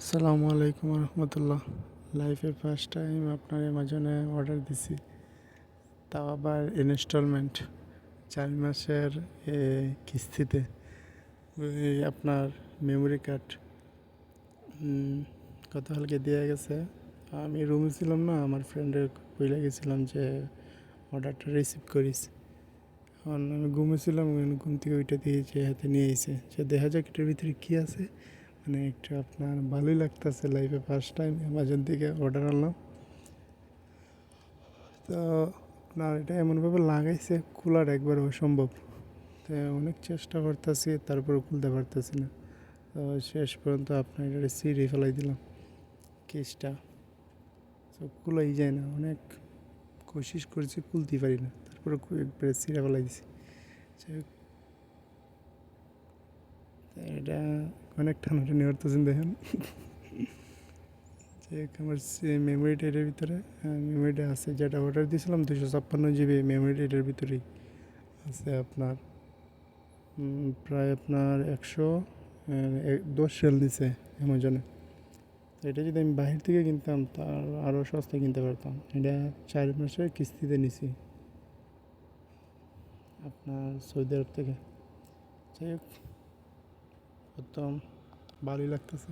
আসসালামু আলাইকুম রহমতুল্লাহ। লাইফে ফার্স্ট টাইম আপনার অ্যামাজনে অর্ডার দিছি, তাও আবার ইনস্টলমেন্ট 4 মাসের কিস্তিতে। আপনার মেমোরি কার্ড গতকালকে দিয়ে গেছে। আমি রুমে ছিলাম না, আমার ফ্রেন্ডের বইলে গেছিলাম যে অর্ডারটা রিসিভ করিস। এখন আমি ঘুমেছিলাম, ঘুম থেকে ওইটা দিয়ে যে হাতে নিয়ে এসে যে দেখা যাক এটার ভিতরে কী আছে। মানে একটু আপনার ভালোই লাগতেছে, লাইফে ফার্স্ট টাইম অ্যামাজন থেকে অর্ডার আনলাম। তো আপনার এটা এমনভাবে লাগাইছে খোলার একবার অসম্ভব। তো অনেক চেষ্টা করতেছি, তারপরে খুলতে পারতেছি না। তো শেষ পর্যন্ত আপনার এটা ছিঁড়ে ফেলাই দিলাম কেসটা। তো খোলাই যায় না, অনেক কোশিশ করেছি, খুলতেই পারি না, তারপরে একবারে ছিঁড়ে ফেলাই দিছি। যাই হোক, এটা অনেক টানাটানি করতেছেন দেখেন। যে আমার মেমোরিটা এটার ভিতরে, মেমোরিটা আছে যেটা অর্ডার দিয়েছিলাম 256 জিবি মেমোরিটা এটার ভিতরেই আছে। আপনার প্রায় আপনার 110 রিয়াল নিছে অ্যামাজনে। তো এটা যদি আমি বাহির থেকে কিনতাম তার আরও সস্তায় কিনতে পারতাম। এটা 4 মাসের কিস্তিতে নিছি আপনার সৌদি আরব থেকে। যাই হোক, প্রথম ভালোই লাগতেছে।